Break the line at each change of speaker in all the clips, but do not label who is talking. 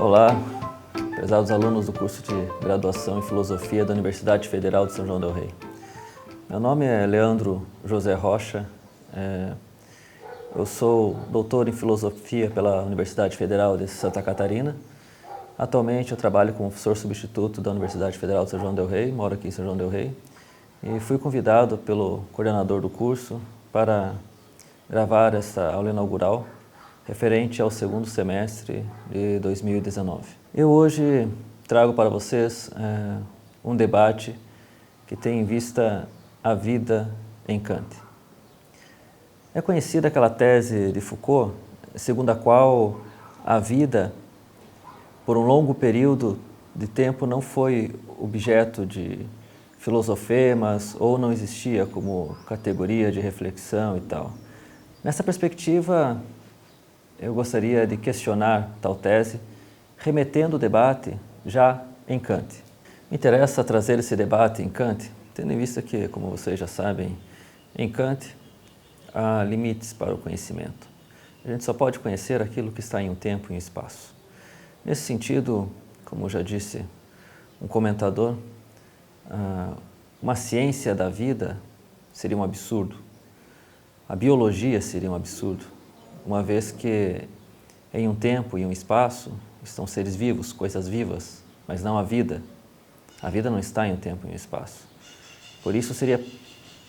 Olá, prezados alunos do curso de graduação em Filosofia da Universidade Federal de São João del Rei. Meu nome é Leandro José Rocha, eu sou doutor em Filosofia pela Universidade Federal de Santa Catarina. Atualmente eu trabalho como professor substituto da Universidade Federal de São João del Rei, moro aqui em São João del Rei, e fui convidado pelo coordenador do curso para gravar essa aula inaugural referente ao segundo semestre de 2019. Eu hoje trago para vocês um debate que tem em vista a vida em Kant. É conhecida aquela tese de Foucault, segundo a qual a vida, por um longo período de tempo, não foi objeto de filosofemas ou não existia como categoria de reflexão e tal. Nessa perspectiva, eu gostaria de questionar tal tese, remetendo o debate já em Kant. Me interessa trazer esse debate em Kant, tendo em vista que, como vocês já sabem, em Kant há limites para o conhecimento. A gente só pode conhecer aquilo que está em um tempo e em espaço. Nesse sentido, como já disse um comentador, uma ciência da vida seria um absurdo. A biologia seria um absurdo, uma vez que em um tempo e um espaço estão seres vivos, coisas vivas, mas não a vida. A vida não está em um tempo e um espaço. Por isso seria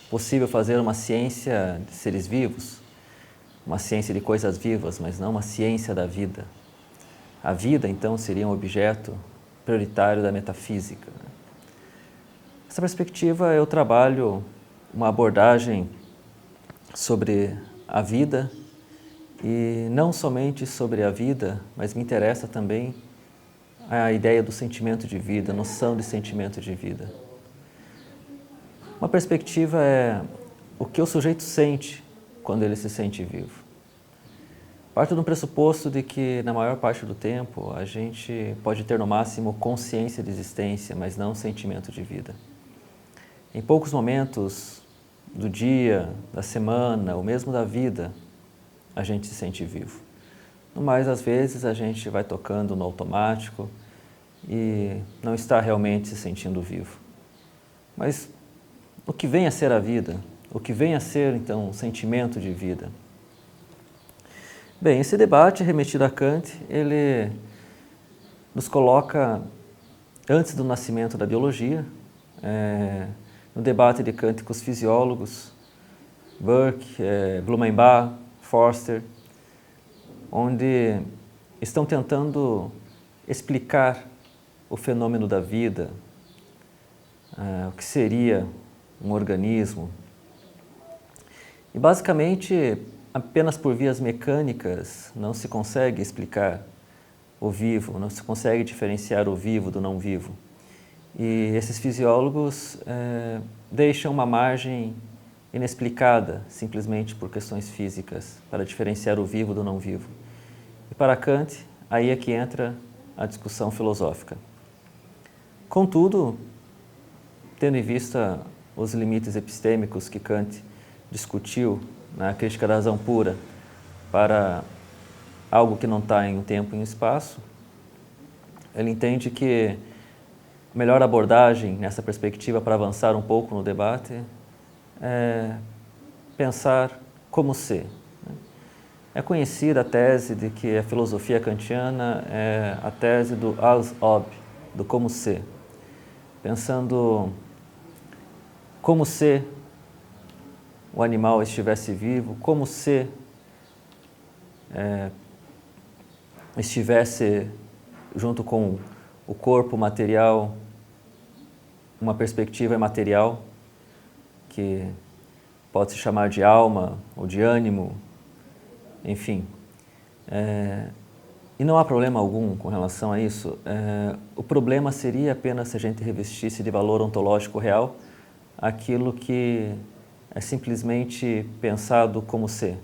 possível fazer uma ciência de seres vivos, uma ciência de coisas vivas, mas não uma ciência da vida. A vida, então, seria um objeto prioritário da metafísica. Nessa perspectiva, eu trabalho uma abordagem sobre a vida, e não somente sobre a vida, mas me interessa também a ideia do sentimento de vida, a noção de sentimento de vida. Uma perspectiva é o que o sujeito sente quando ele se sente vivo. Parte do pressuposto de que, na maior parte do tempo, a gente pode ter no máximo consciência de existência, mas não sentimento de vida. Em poucos momentos do dia, da semana, ou mesmo da vida, a gente se sente vivo. No mais, às vezes, a gente vai tocando no automático e não está realmente se sentindo vivo. Mas o que vem a ser a vida? O que vem a ser, então, o sentimento de vida? Bem, esse debate remetido a Kant, ele nos coloca antes do nascimento da biologia, no debate de Kant com os fisiólogos, Burke, Blumenbach, Forster, onde estão tentando explicar o fenômeno da vida, o que seria um organismo. E basicamente, apenas por vias mecânicas não se consegue explicar o vivo, não se consegue diferenciar o vivo do não vivo. E esses fisiólogos deixam uma margem inexplicada, simplesmente por questões físicas, para diferenciar o vivo do não vivo. E para Kant, aí é que entra a discussão filosófica. Contudo, tendo em vista os limites epistêmicos que Kant discutiu na Crítica da Razão Pura para algo que não está em um tempo e em um espaço, ele entende que a melhor abordagem nessa perspectiva para avançar um pouco no debate é pensar como ser. É conhecida a tese de que a filosofia kantiana é a tese do als ob, do como ser. Pensando como se o animal estivesse vivo, como se estivesse junto com o corpo material, uma perspectiva material, que pode se chamar de alma ou de ânimo, enfim. E não há problema algum com relação a isso. O problema seria apenas se a gente revestisse de valor ontológico real aquilo que é simplesmente pensado como ser.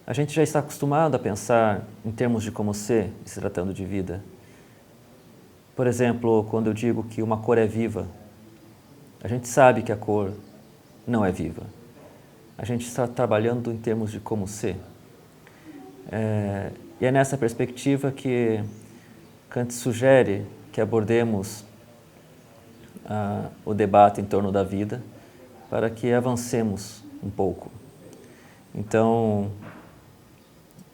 A gente já está acostumado a pensar em termos de como ser, se tratando de vida. Por exemplo, quando eu digo que uma cor é viva, a gente sabe que a cor não é viva. A gente está trabalhando em termos de como ser. E é nessa perspectiva que Kant sugere que abordemos o debate em torno da vida para que avancemos um pouco. Então,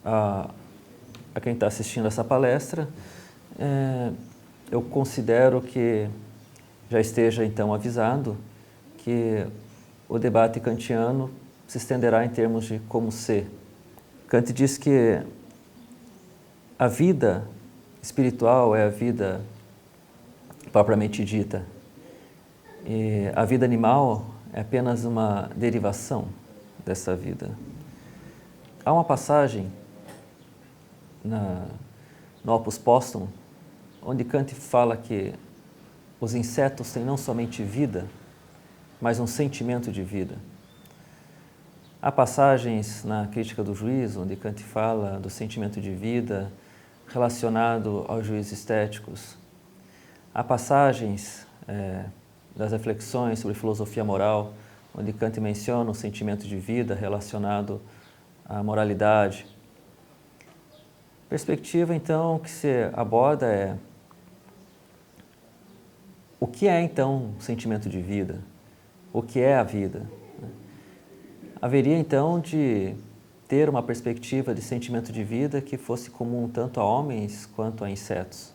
a quem está assistindo essa palestra, eu considero que já esteja então avisado que o debate kantiano se estenderá em termos de como ser. Kant diz que a vida espiritual é a vida propriamente dita, e a vida animal é apenas uma derivação dessa vida. Há uma passagem no Opus Póstumo, onde Kant fala que os insetos têm não somente vida, mas um sentimento de vida. Há passagens na Crítica do Juízo, onde Kant fala do sentimento de vida relacionado aos juízos estéticos. Há passagens das reflexões sobre filosofia moral, onde Kant menciona o sentimento de vida relacionado à moralidade. A perspectiva, então, que se aborda é: o que é, então, o sentimento de vida? O que é a vida? Haveria, então, de ter uma perspectiva de sentimento de vida que fosse comum tanto a homens quanto a insetos.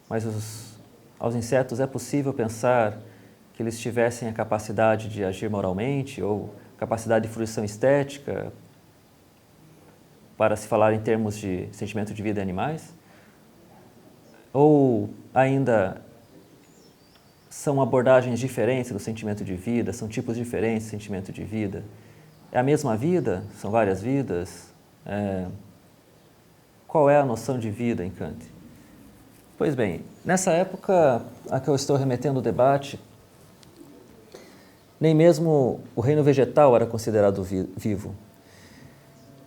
Mas aos insetos é possível pensar que eles tivessem a capacidade de agir moralmente ou capacidade de fruição estética, para se falar em termos de sentimento de vida em animais? Ou ainda são abordagens diferentes do sentimento de vida, são tipos diferentes de sentimento de vida? É a mesma vida? São várias vidas? Qual é a noção de vida em Kant? Pois bem, nessa época a que eu estou remetendo o debate, nem mesmo o reino vegetal era considerado vivo.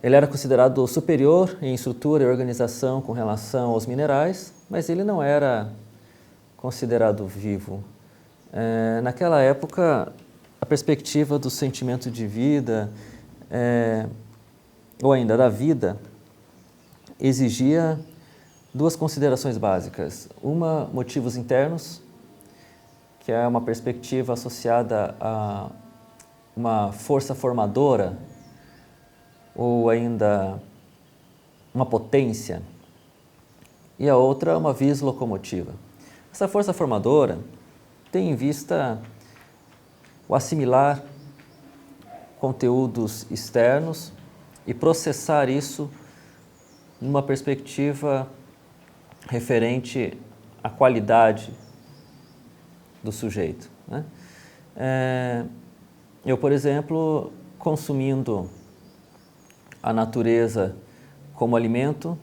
Ele era considerado superior em estrutura e organização com relação aos minerais, mas ele não era considerado vivo. Naquela época, a perspectiva do sentimento de vida, ou ainda da vida, exigia duas considerações básicas. Uma, motivos internos, que é uma perspectiva associada a uma força formadora, ou ainda uma potência, e a outra, uma vis locomotiva. Essa força formadora tem em vista o assimilar conteúdos externos e processar isso numa perspectiva referente à qualidade do sujeito, né? Eu, por exemplo, consumindo a natureza como alimento,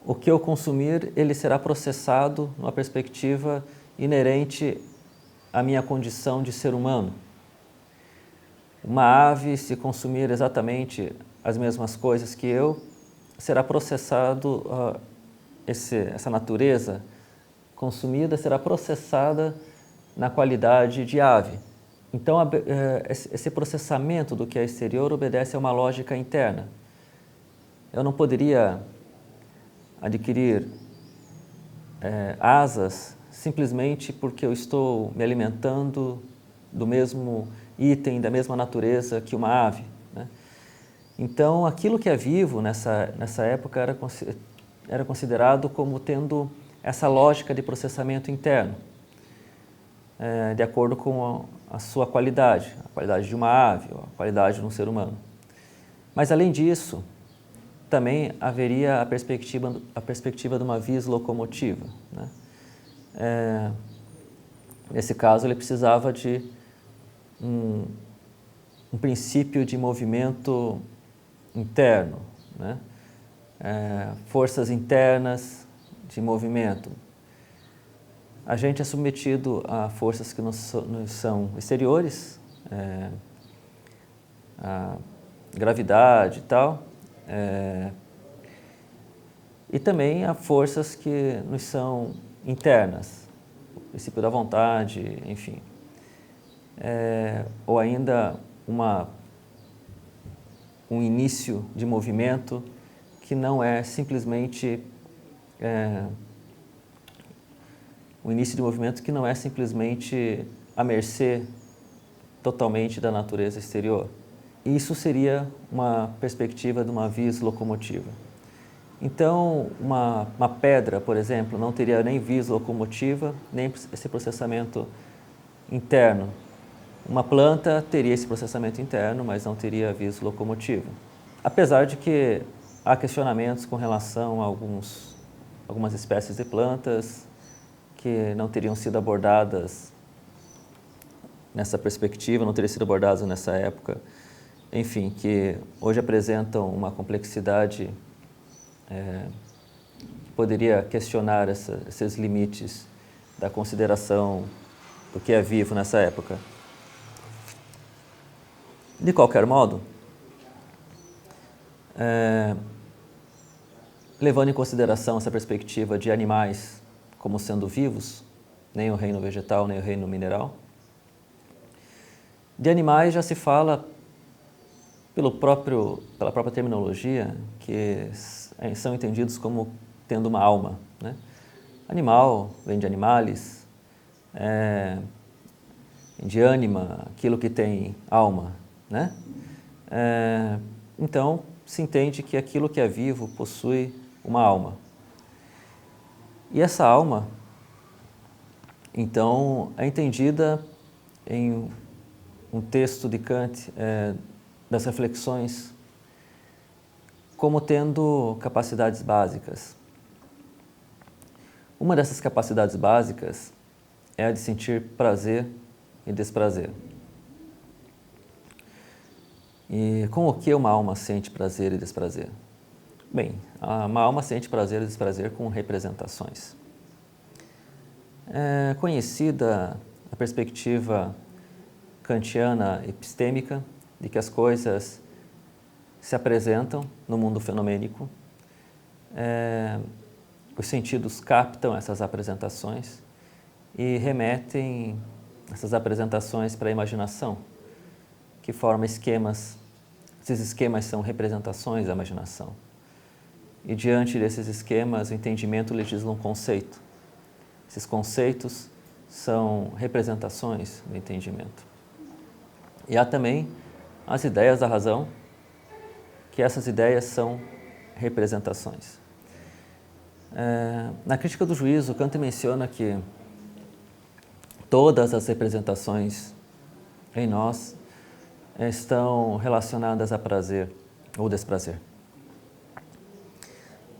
o que eu consumir, ele será processado numa perspectiva inerente à minha condição de ser humano. Uma ave, se consumir exatamente as mesmas coisas que eu, será processado, essa natureza consumida será processada na qualidade de ave. Então, esse processamento do que é exterior obedece a uma lógica interna. Eu não poderia adquirir asas simplesmente porque eu estou me alimentando do mesmo item, da mesma natureza que uma ave, né? Então, aquilo que é vivo nessa época era considerado como tendo essa lógica de processamento interno, de acordo com a sua qualidade, a qualidade de uma ave, ou a qualidade de um ser humano. Mas, além disso, também haveria a perspectiva de uma vis locomotiva, né? Nesse caso, ele precisava de um princípio de movimento interno, né? Forças internas de movimento. A gente é submetido a forças que nos são exteriores, a gravidade e tal, e também a forças que nos são internas, o princípio da vontade, enfim. Ou ainda um início de movimento que não é simplesmente o início de um movimento que não é simplesmente à mercê totalmente da natureza exterior. Isso seria uma perspectiva de uma vis locomotiva. Então, uma pedra, por exemplo, não teria nem vis locomotiva, nem esse processamento interno. Uma planta teria esse processamento interno, mas não teria vis locomotiva. Apesar de que há questionamentos com relação a algumas espécies de plantas que não teriam sido abordadas nessa perspectiva, não teriam sido abordadas nessa época, enfim, que hoje apresentam uma complexidade que poderia questionar esses limites da consideração do que é vivo nessa época. De qualquer modo, levando em consideração essa perspectiva de animais como sendo vivos, nem o reino vegetal, nem o reino mineral, de animais já se fala pela própria terminologia que são entendidos como tendo uma alma, né? Animal vem de animalis, de ânima, aquilo que tem alma, né? Então, se entende que aquilo que é vivo possui uma alma. E essa alma, então, é entendida em um texto de Kant, das reflexões, como tendo capacidades básicas. Uma dessas capacidades básicas é a de sentir prazer e desprazer. E com o que uma alma sente prazer e desprazer? Bem, uma alma sente prazer e desprazer com representações. É conhecida a perspectiva kantiana epistêmica de que as coisas se apresentam no mundo fenomênico, os sentidos captam essas apresentações e remetem essas apresentações para a imaginação, que forma esquemas. Esses esquemas são representações da imaginação. E diante desses esquemas, o entendimento legisla um conceito. Esses conceitos são representações do entendimento. E há também as ideias da razão, que essas ideias são representações. Na Crítica do Juízo, Kant menciona que todas as representações em nós estão relacionadas a prazer ou desprazer.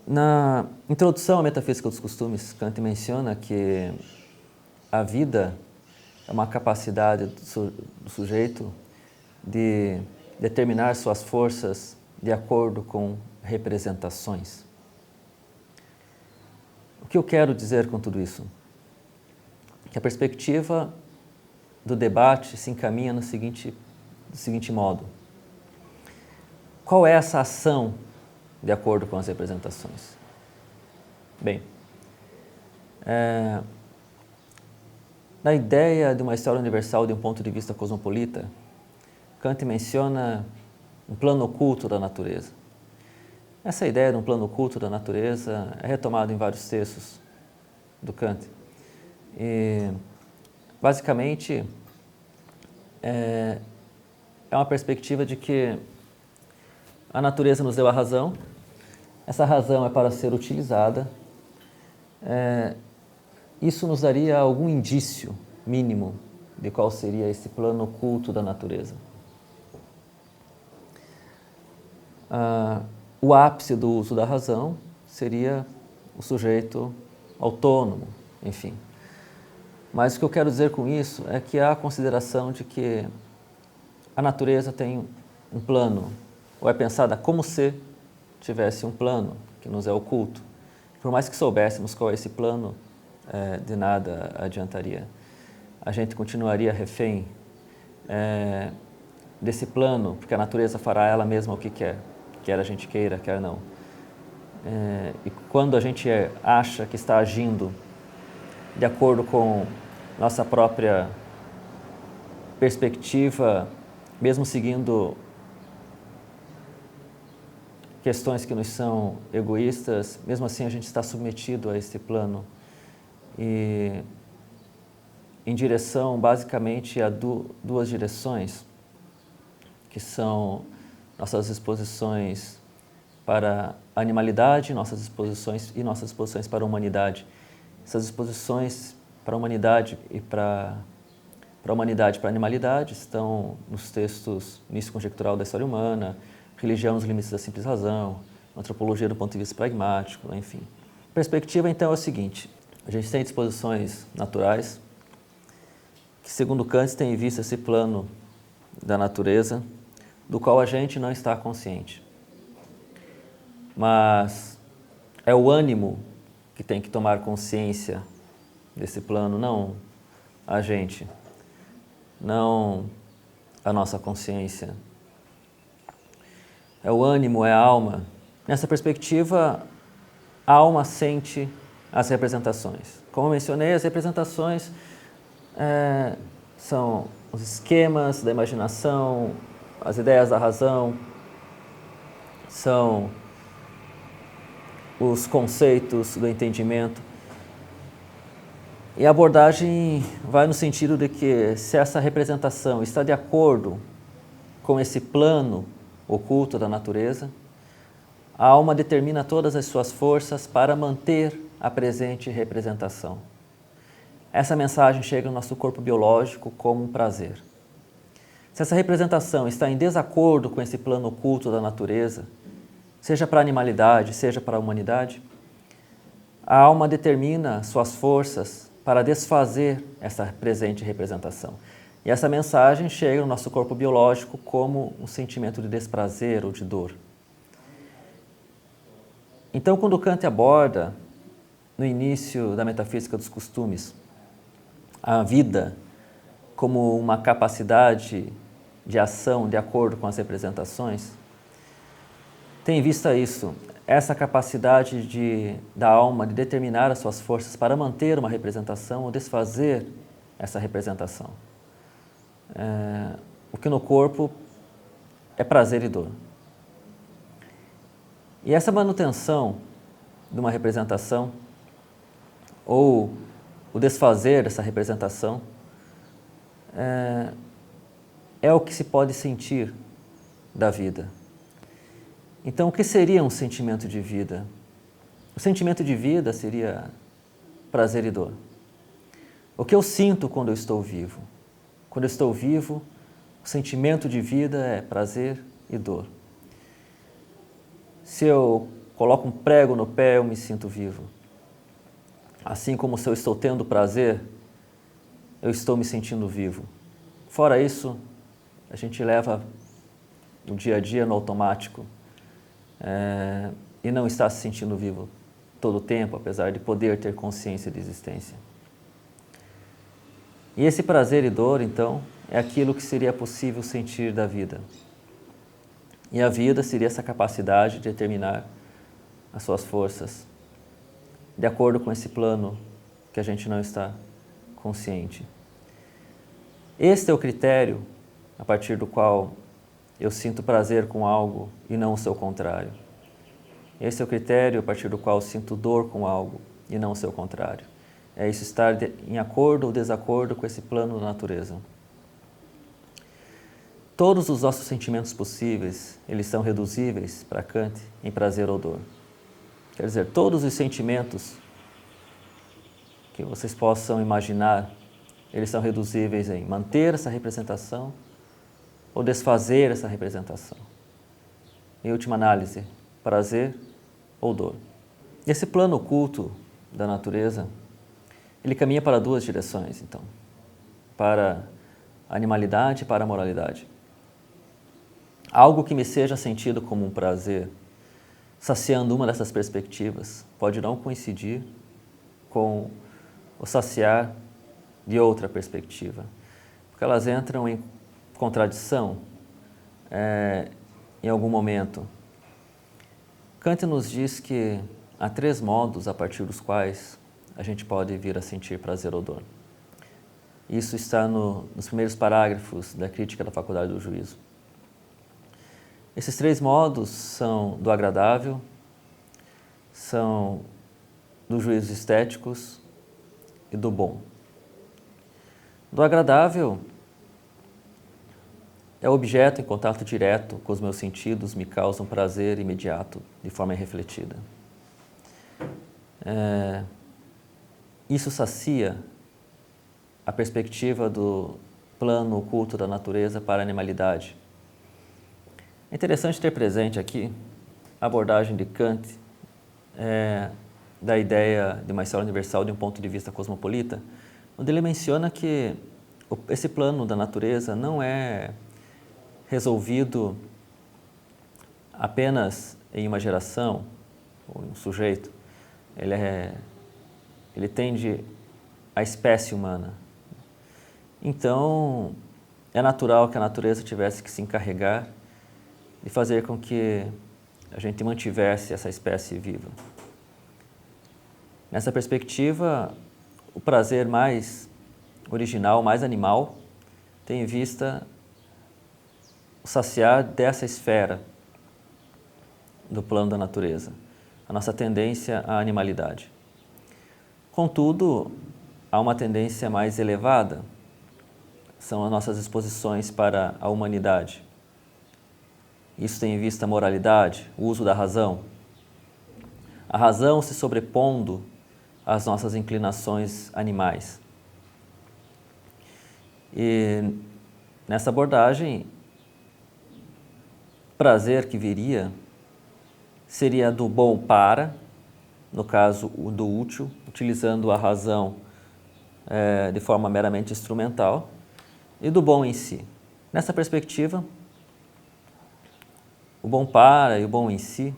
Na introdução à Metafísica dos Costumes, Kant menciona que a vida é uma capacidade do sujeito de determinar suas forças de acordo com representações. O que eu quero dizer com tudo isso? Que a perspectiva do debate se encaminha do seguinte modo. Qual é essa ação de acordo com as representações? Bem, na ideia de uma história universal de um ponto de vista cosmopolita, Kant menciona um plano oculto da natureza. Essa ideia de um plano oculto da natureza é retomada em vários textos do Kant. E, basicamente, é uma perspectiva de que a natureza nos deu a razão, essa razão é para ser utilizada, isso nos daria algum indício mínimo de qual seria esse plano oculto da natureza. O ápice do uso da razão seria o sujeito autônomo, enfim. Mas o que eu quero dizer com isso é que há a consideração de que a natureza tem um plano, ou é pensada como se tivesse um plano que nos é oculto. Por mais que soubéssemos qual é esse plano, de nada adiantaria. A gente continuaria refém desse plano, porque a natureza fará ela mesma o que quer a gente queira, quer não. E quando a gente acha que está agindo de acordo com nossa própria perspectiva, mesmo seguindo questões que nos são egoístas, mesmo assim a gente está submetido a este plano e em direção basicamente a duas direções, que são nossas disposições para a animalidade, nossas disposições para a humanidade. Essas disposições para a humanidade e para a humanidade e para a animalidade estão nos textos Início Conjectural da História Humana, Religião nos Limites da Simples Razão, Antropologia do ponto de vista pragmático, enfim. A perspectiva, então, é o seguinte: a gente tem disposições naturais, que, segundo Kant, tem em vista esse plano da natureza, do qual a gente não está consciente. Mas é o ânimo que tem que tomar consciência desse plano, não a gente, não a nossa consciência. É o ânimo, é a alma. Nessa perspectiva, a alma sente as representações. Como eu mencionei, as representações são os esquemas da imaginação, as ideias da razão, são os conceitos do entendimento. E a abordagem vai no sentido de que, se essa representação está de acordo com esse plano oculto da natureza, a alma determina todas as suas forças para manter a presente representação. Essa mensagem chega no nosso corpo biológico como um prazer. Se essa representação está em desacordo com esse plano oculto da natureza, seja para a animalidade, seja para a humanidade, a alma determina suas forças para desfazer essa presente representação. E essa mensagem chega no nosso corpo biológico como um sentimento de desprazer ou de dor. Então, quando Kant aborda, no início da metafísica dos costumes, a vida como uma capacidade de ação de acordo com as representações, tem em vista isso, essa capacidade da alma de determinar as suas forças para manter uma representação ou desfazer essa representação. O que no corpo é prazer e dor. E essa manutenção de uma representação ou o desfazer dessa representação é o que se pode sentir da vida. Então, o que seria um sentimento de vida? O sentimento de vida seria prazer e dor. O que eu sinto quando eu estou vivo? Quando eu estou vivo, o sentimento de vida é prazer e dor. Se eu coloco um prego no pé, eu me sinto vivo. Assim como se eu estou tendo prazer, eu estou me sentindo vivo. Fora isso, a gente leva o dia a dia no automático e não está se sentindo vivo todo o tempo, apesar de poder ter consciência de existência. E esse prazer e dor, então, é aquilo que seria possível sentir da vida. E a vida seria essa capacidade de determinar as suas forças de acordo com esse plano que a gente não está consciente. Este é o critério a partir do qual eu sinto prazer com algo e não o seu contrário. Esse é o critério a partir do qual eu sinto dor com algo e não o seu contrário. É isso, estar em acordo ou desacordo com esse plano da natureza. Todos os nossos sentimentos possíveis, eles são reduzíveis, para Kant, em prazer ou dor. Quer dizer, todos os sentimentos que vocês possam imaginar, eles são reduzíveis em manter essa representação ou desfazer essa representação. Em última análise, prazer ou dor. Esse plano oculto da natureza, ele caminha para duas direções, então. Para a animalidade e para a moralidade. Algo que me seja sentido como um prazer, saciando uma dessas perspectivas, pode não coincidir com o saciar de outra perspectiva, porque elas entram em contradição em algum momento. Kant nos diz que há 3 modos a partir dos quais a gente pode vir a sentir prazer ou dor. Isso está nos primeiros parágrafos da Crítica da Faculdade do Juízo. Esses três modos são do agradável, são dos juízos estéticos e do bom. Do agradável é o objeto em contato direto com os meus sentidos, me causa um prazer imediato, de forma irrefletida. Isso sacia a perspectiva do plano oculto da natureza para a animalidade. É interessante ter presente aqui a abordagem de Kant da ideia de uma história universal de um ponto de vista cosmopolita, onde ele menciona que esse plano da natureza não é resolvido apenas em uma geração ou em um sujeito. Ele tende à espécie humana. Então, é natural que a natureza tivesse que se encarregar de fazer com que a gente mantivesse essa espécie viva. Nessa perspectiva, o prazer mais original, mais animal, tem em vista o saciar dessa esfera do plano da natureza, a nossa tendência à animalidade. Contudo, há uma tendência mais elevada, são as nossas disposições para a humanidade. Isso tem em vista a moralidade, o uso da razão. A razão se sobrepondo às nossas inclinações animais. E nessa abordagem, o prazer que viria seria do bom para, no caso, o do útil, utilizando a razão de forma meramente instrumental, e do bom em si. Nessa perspectiva, o bom para e o bom em si,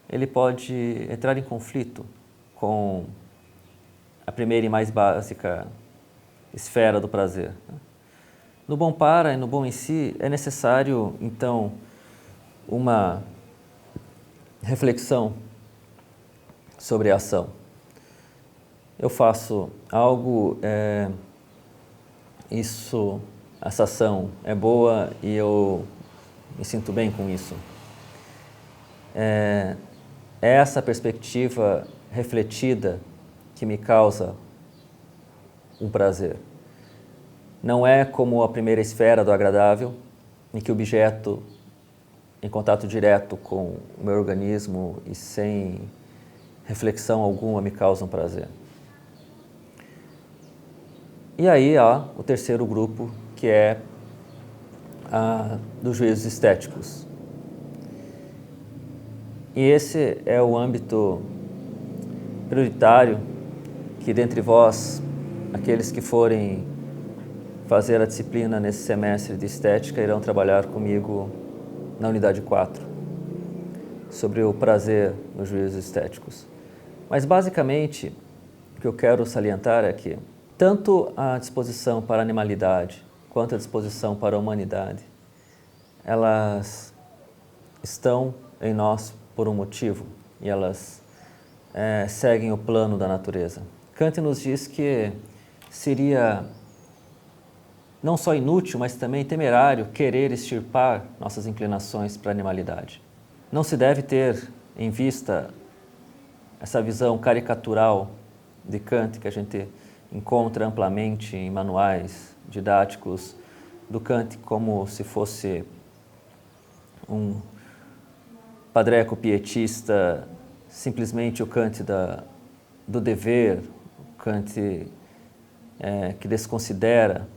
ele pode entrar em conflito com a primeira e mais básica esfera do prazer. No bom para e no bom em si, é necessário, então, uma reflexão sobre a ação. Eu faço algo, essa ação é boa e eu me sinto bem com isso. É essa perspectiva refletida que me causa um prazer. Não é como a primeira esfera do agradável, em que o objeto, em contato direto com o meu organismo e sem reflexão alguma, me causa um prazer. E aí há o terceiro grupo, que é dos juízos estéticos. E esse é o âmbito prioritário que, dentre vós, aqueles que forem fazer a disciplina nesse semestre de estética, irão trabalhar comigo na unidade 4, sobre o prazer nos juízos estéticos. Mas, basicamente, o que eu quero salientar é que tanto a disposição para a animalidade quanto a disposição para a humanidade, elas estão em nós por um motivo e elas seguem o plano da natureza. Kant nos diz que seria não só inútil, mas também temerário querer extirpar nossas inclinações para a animalidade. Não se deve ter em vista essa visão caricatural de Kant que a gente encontra amplamente em manuais didáticos do Kant, como se fosse um padreco pietista, simplesmente o Kant do dever, o Kant que desconsidera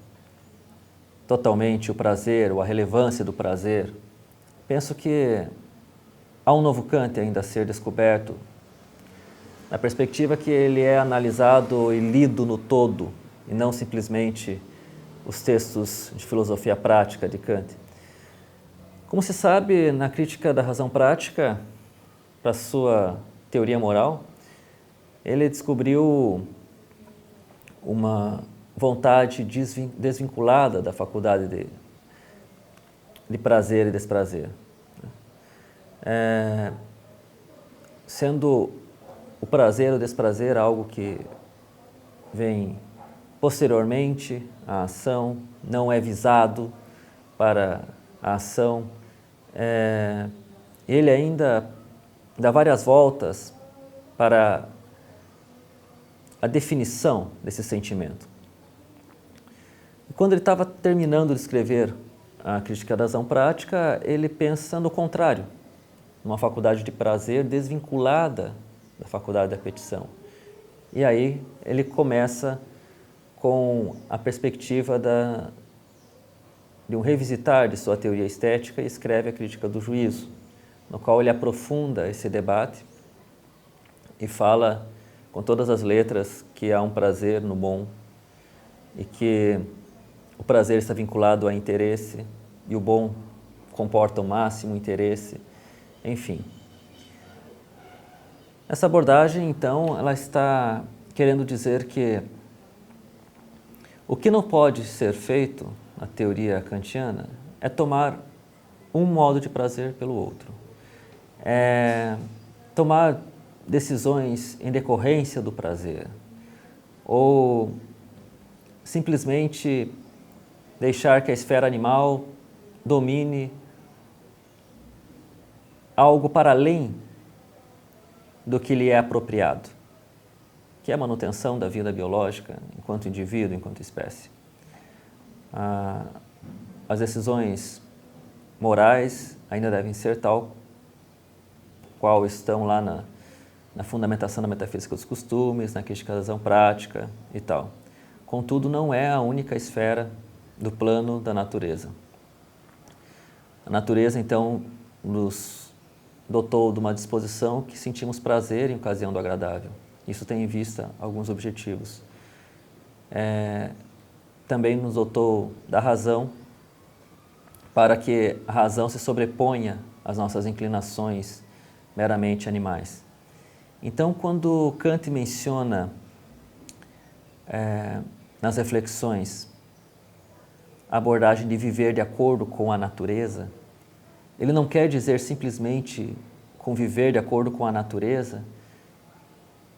totalmente o prazer ou a relevância do prazer. Penso que há um novo Kant ainda a ser descoberto, na perspectiva que ele é analisado e lido no todo, e não simplesmente os textos de filosofia prática de Kant. Como se sabe, na crítica da razão prática, para sua teoria moral, ele descobriu uma vontade desvinculada da faculdade de prazer e desprazer. Sendo o prazer ou o desprazer algo que vem posteriormente à ação, não é visado para a ação, ele ainda dá várias voltas para a definição desse sentimento. E quando ele estava terminando de escrever a Crítica da Razão Prática, ele pensa no contrário, numa faculdade de prazer desvinculada da faculdade da petição. E aí ele começa com a perspectiva de um revisitar de sua teoria estética e escreve a Crítica do Juízo, no qual ele aprofunda esse debate e fala com todas as letras que há um prazer no bom e que o prazer está vinculado a interesse e o bom comporta o máximo interesse, enfim. Essa abordagem, então, ela está querendo dizer que o que não pode ser feito na teoria kantiana é tomar um modo de prazer pelo outro. É tomar decisões em decorrência do prazer, ou simplesmente deixar que a esfera animal domine algo para além do que lhe é apropriado, que é a manutenção da vida biológica enquanto indivíduo, enquanto espécie. As decisões morais ainda devem ser tal qual estão lá na fundamentação da metafísica dos costumes, na crítica da razão prática e tal. Contudo, não é a única esfera do plano da natureza. A natureza, então, nos dotou de uma disposição que sentimos prazer em ocasião do agradável. Isso tem em vista alguns objetivos. Também nos dotou da razão para que a razão se sobreponha às nossas inclinações meramente animais. Então, quando Kant menciona nas reflexões a abordagem de viver de acordo com a natureza, ele não quer dizer simplesmente conviver de acordo com a natureza,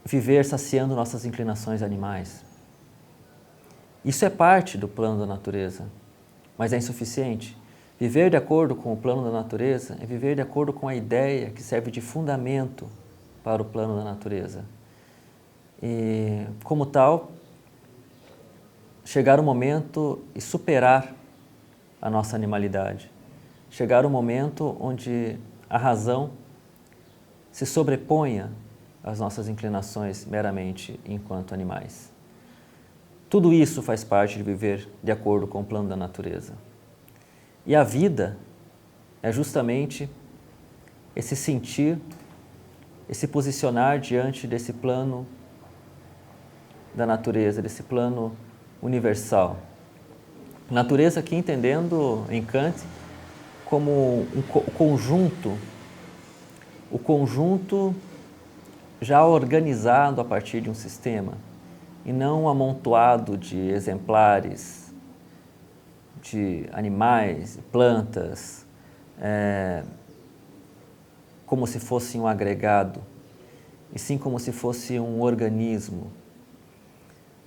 viver saciando nossas inclinações animais. Isso é parte do plano da natureza, mas é insuficiente. Viver de acordo com o plano da natureza é viver de acordo com a ideia que serve de fundamento para o plano da natureza. E, como tal, chegar o momento e superar a nossa animalidade. Chegar o momento onde a razão se sobreponha às nossas inclinações meramente enquanto animais. Tudo isso faz parte de viver de acordo com o plano da natureza. E a vida é justamente esse sentir, esse posicionar diante desse plano da natureza, desse plano universal. Natureza aqui entendendo em Kant como o conjunto já organizado a partir de um sistema, e não um amontoado de exemplares, de animais, plantas, como se fosse um agregado, e sim como se fosse um organismo.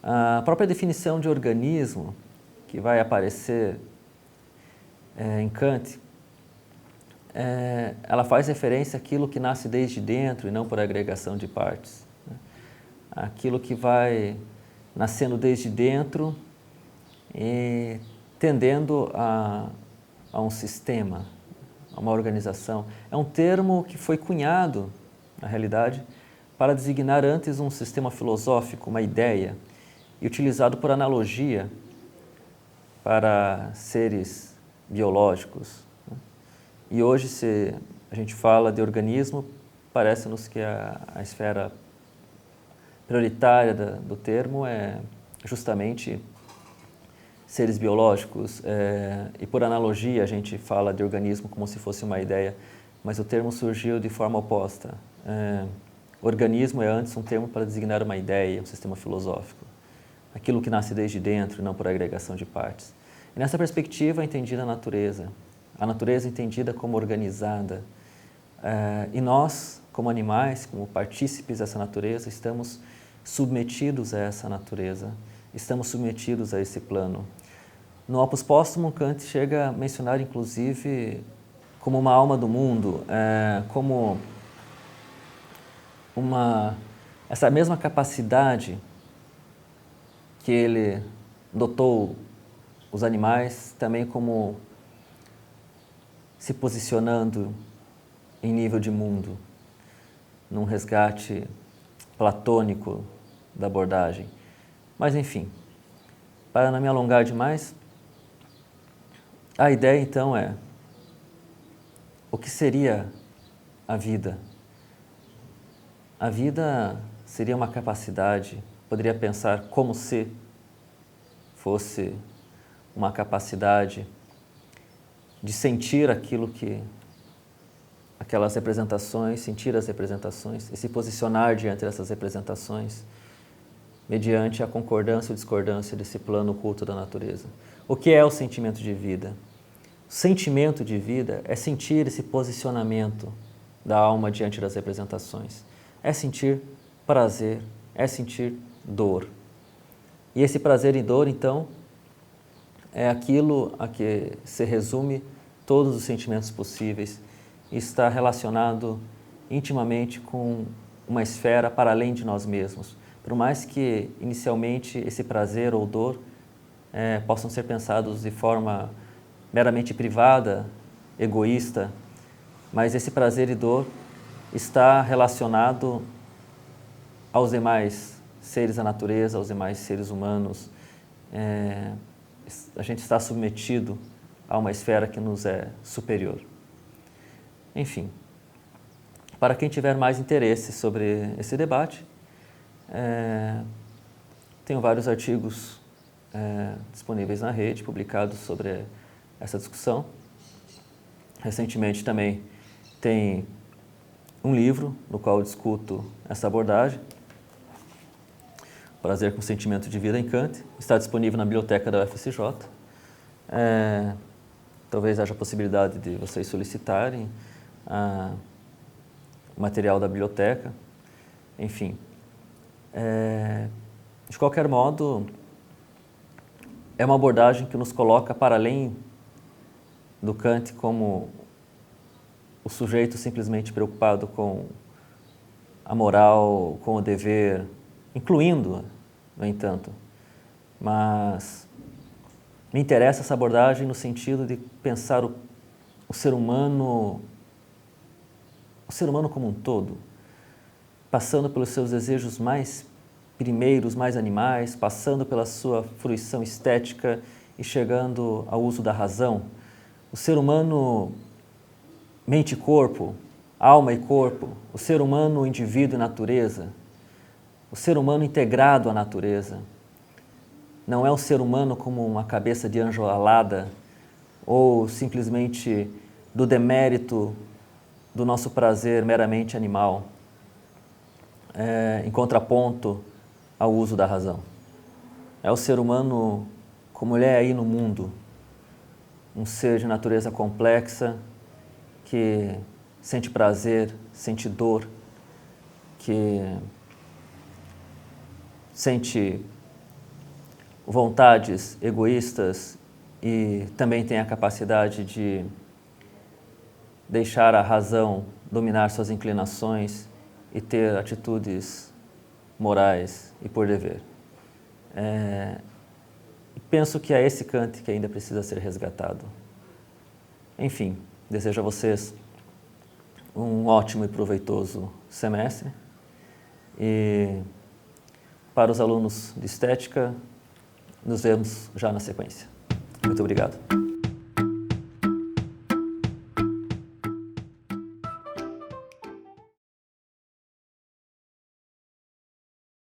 A própria definição de organismo, que vai aparecer em Kant, ela faz referência àquilo que nasce desde dentro e não por agregação de partes. Aquilo que vai nascendo desde dentro e tendendo a um sistema, a uma organização. É um termo que foi cunhado, na realidade, para designar antes um sistema filosófico, uma ideia, e utilizado por analogia para seres biológicos. E hoje, se a gente fala de organismo, parece-nos que a esfera prioritária do termo é justamente seres biológicos, e por analogia a gente fala de organismo como se fosse uma ideia, mas o termo surgiu de forma oposta. Organismo é antes um termo para designar uma ideia, um sistema filosófico, aquilo que nasce desde dentro e não por agregação de partes. E nessa perspectiva é entendida a natureza entendida como organizada, e nós, como animais, como partícipes dessa natureza, estamos submetidos a essa natureza, estamos submetidos a esse plano. No Opus Póstumo, Kant chega a mencionar, inclusive, como uma alma do mundo, como essa mesma capacidade que ele dotou os animais, também como se posicionando em nível de mundo, num resgate platônico da abordagem. Mas, enfim, para não me alongar demais, a ideia, então, é o que seria a vida? A vida seria uma capacidade, poderia pensar como se fosse uma capacidade de sentir aquelas representações, sentir as representações e se posicionar diante dessas representações mediante a concordância ou discordância desse plano oculto da natureza. O que é o sentimento de vida? O sentimento de vida é sentir esse posicionamento da alma diante das representações. É sentir prazer, é sentir dor. E esse prazer e dor, então, é aquilo a que se resume todos os sentimentos possíveis e está relacionado intimamente com uma esfera para além de nós mesmos. Por mais que, inicialmente, esse prazer ou dor possam ser pensados de forma meramente privada, egoísta, mas esse prazer e dor está relacionado aos demais seres da natureza, aos demais seres humanos. A gente está submetido a uma esfera que nos é superior. Enfim, para quem tiver mais interesse sobre esse debate, tenho vários artigos disponíveis na rede, publicados sobre essa discussão. Recentemente também tem um livro no qual eu discuto essa abordagem, Prazer com Sentimento de Vida em Kant. Está disponível na biblioteca da UFSJ. Talvez haja a possibilidade de vocês solicitarem o material da biblioteca. Enfim, de qualquer modo, é uma abordagem que nos coloca para além do Kant como o sujeito simplesmente preocupado com a moral, com o dever, incluindo, no entanto. Mas me interessa essa abordagem no sentido de pensar o ser humano como um todo, passando pelos seus desejos mais primeiros, mais animais, passando pela sua fruição estética e chegando ao uso da razão. O ser humano, mente e corpo, alma e corpo, o ser humano, indivíduo e natureza, o ser humano integrado à natureza. Não é o ser humano como uma cabeça de anjo alada ou simplesmente do demérito do nosso prazer meramente animal, em contraponto ao uso da razão. É o ser humano como ele é aí no mundo, um ser de natureza complexa que sente prazer, sente dor, que sente vontades egoístas e também tem a capacidade de deixar a razão dominar suas inclinações e ter atitudes morais e por dever. Penso que é esse Kant que ainda precisa ser resgatado. Enfim, desejo a vocês um ótimo e proveitoso semestre. E para os alunos de estética, nos vemos já na sequência. Muito obrigado.